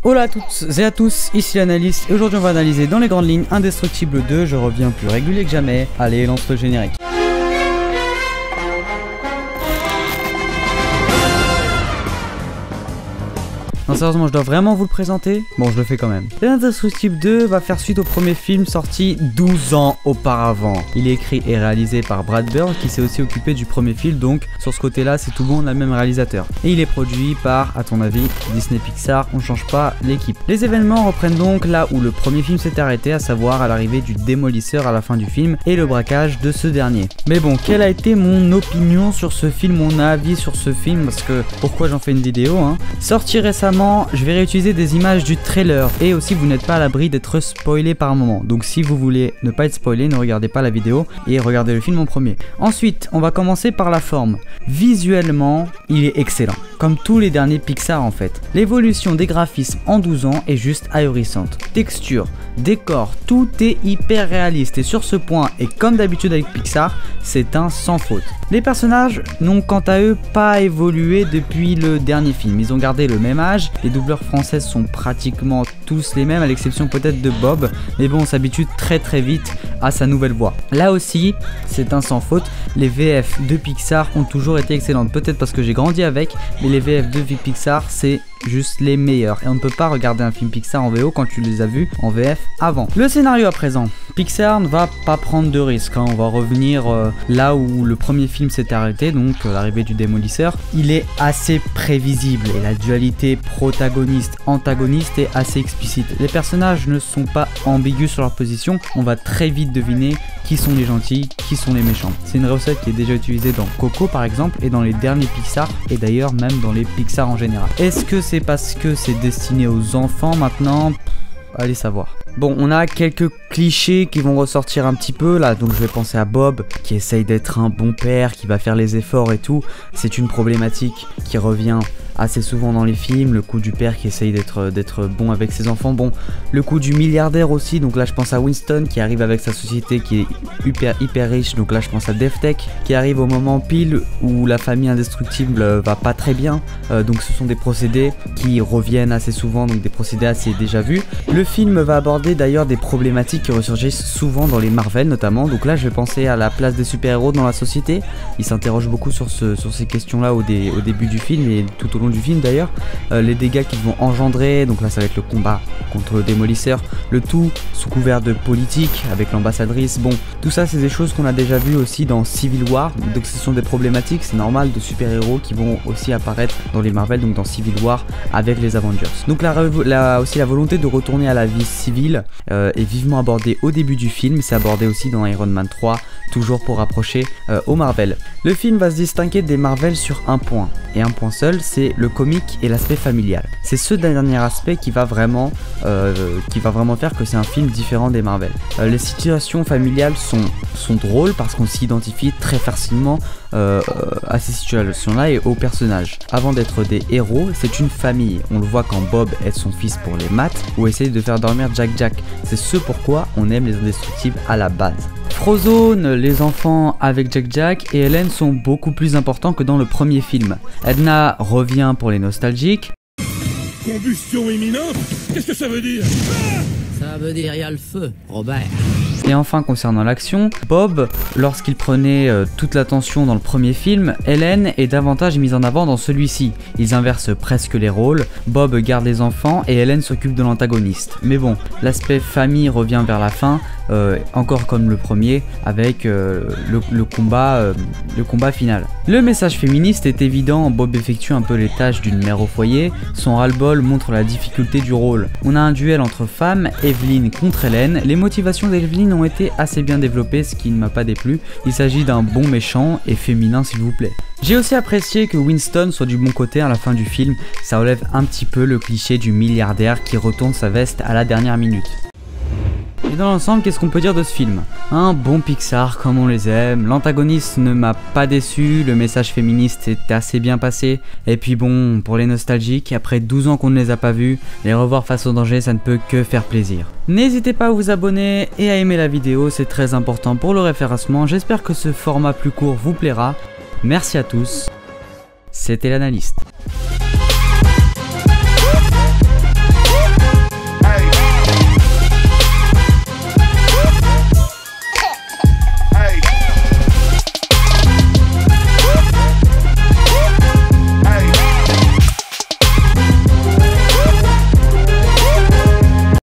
Hola à toutes et à tous, ici l'analyste et aujourd'hui on va analyser dans les grandes lignes Indestructible 2, je reviens plus régulier que jamais. Allez, lance le générique. Non, sérieusement, je dois vraiment vous le présenter? Bon, je le fais quand même. Indestructible 2 va faire suite au premier film sorti 12 ans auparavant. Il est écrit et réalisé par Brad Bird qui s'est aussi occupé du premier film, donc sur ce côté-là, c'est tout bon, on a le même réalisateur. Et il est produit par, à ton avis, Disney Pixar, on change pas l'équipe. Les événements reprennent donc là où le premier film s'est arrêté, à savoir à l'arrivée du démolisseur à la fin du film et le braquage de ce dernier. Mais bon, quelle a été mon opinion sur ce film, mon avis sur ce film, parce que pourquoi j'en fais une vidéo, hein. Sorti récemment, je vais réutiliser des images du trailer et aussi vous n'êtes pas à l'abri d'être spoilé par moment. Donc si vous voulez ne pas être spoilé, ne regardez pas la vidéo et regardez le film en premier. Ensuite, on va commencer par la forme. Visuellement, il est excellent. Comme tous les derniers Pixar en fait. L'évolution des graphismes en 12 ans est juste ahurissante. Texture, décor, tout est hyper réaliste et sur ce point, et comme d'habitude avec Pixar, c'est un sans faute. Les personnages n'ont quant à eux pas évolué depuis le dernier film. Ils ont gardé le même âge, les doubleurs françaises sont pratiquement tous les mêmes à l'exception peut-être de Bob, mais bon on s'habitue très vite à sa nouvelle voix. Là aussi, c'est un sans faute, les VF de Pixar ont toujours été excellentes, peut-être parce que j'ai grandi avec, mais les VF de Pixar c'est juste les meilleurs et on ne peut pas regarder un film Pixar en VO quand tu les as vus en VF avant. Le scénario à présent, Pixar ne va pas prendre de risques, hein. On va revenir là où le premier film s'est arrêté, donc l'arrivée du démolisseur. Il est assez prévisible et la dualité protagoniste-antagoniste est assez explicite. Les personnages ne sont pas ambigus sur leur position, on va très vite deviner qui sont les gentils, qui sont les méchants. C'est une recette qui est déjà utilisée dans Coco par exemple et dans les derniers Pixar et d'ailleurs même dans les Pixar en général. Est-ce que c'est parce que c'est destiné aux enfants maintenant? Allez savoir. Bon, on a quelques clichés qui vont ressortir un petit peu là, donc je vais penser à Bob qui essaye d'être un bon père, qui va faire les efforts et tout. C'est une problématique qui revient assez souvent dans les films, le coup du père qui essaye d'être bon avec ses enfants. Bon, le coup du milliardaire aussi, donc là je pense à Winston qui arrive avec sa société qui est hyper riche, donc là je pense à DevTech qui arrive au moment pile où la famille indestructible va pas très bien, donc ce sont des procédés qui reviennent assez souvent, donc des procédés assez déjà vus. Le film va aborder d'ailleurs des problématiques qui ressurgissent souvent dans les Marvel notamment, donc là je vais penser à la place des super-héros dans la société. Il s'interroge beaucoup sur ces questions là au début du film et tout au long du film d'ailleurs, les dégâts qu'ils vont engendrer, donc là ça va être le combat contre le démolisseur, le tout sous couvert de politique avec l'ambassadrice. Bon, tout ça c'est des choses qu'on a déjà vu aussi dans Civil War, donc ce sont des problématiques, c'est normal, de super-héros qui vont aussi apparaître dans les Marvel, donc dans Civil War avec les Avengers. Donc là aussi la volonté de retourner à la vie civile est vivement abordée au début du film, c'est abordé aussi dans Iron Man 3, toujours pour rapprocher aux Marvel. Le film va se distinguer des Marvel sur un point, et un point seul, c'est le comique et l'aspect familial. C'est ce dernier aspect qui va vraiment faire que c'est un film différent des Marvel. Les situations familiales sont drôles parce qu'on s'identifie très facilement à ces situations-là et aux personnages. Avant d'être des héros, c'est une famille. On le voit quand Bob aide son fils pour les maths ou essaye de faire dormir Jack. C'est ce pourquoi on aime les Indestructibles à la base. Frozone, les enfants avec Jack et Hélène sont beaucoup plus importants que dans le premier film. Edna revient pour les nostalgiques. Combustion imminente? Qu'est-ce que ça veut dire? Ça veut dire y a le feu, Robert. Et enfin concernant l'action, Bob, lorsqu'il prenait toute l'attention dans le premier film, Hélène est davantage mise en avant dans celui-ci. Ils inversent presque les rôles, Bob garde les enfants et Hélène s'occupe de l'antagoniste. Mais bon, l'aspect famille revient vers la fin, encore comme le premier, avec le combat final. Le message féministe est évident, Bob effectue un peu les tâches d'une mère au foyer, son ras-le-bol montre la difficulté du rôle. On a un duel entre femmes, Evelyn contre Hélène, les motivations d'Evelyn ont été assez bien développées, ce qui ne m'a pas déplu. Il s'agit d'un bon méchant et féminin s'il vous plaît. J'ai aussi apprécié que Winston soit du bon côté à la fin du film, ça relève un petit peu le cliché du milliardaire qui retourne sa veste à la dernière minute. Et dans l'ensemble, qu'est-ce qu'on peut dire de ce film? Un bon Pixar comme on les aime, l'antagoniste ne m'a pas déçu, le message féministe est assez bien passé, et puis bon, pour les nostalgiques, après 12 ans qu'on ne les a pas vus, les revoir face au danger, ça ne peut que faire plaisir. N'hésitez pas à vous abonner et à aimer la vidéo, c'est très important pour le référencement, j'espère que ce format plus court vous plaira. Merci à tous, c'était l'analyste.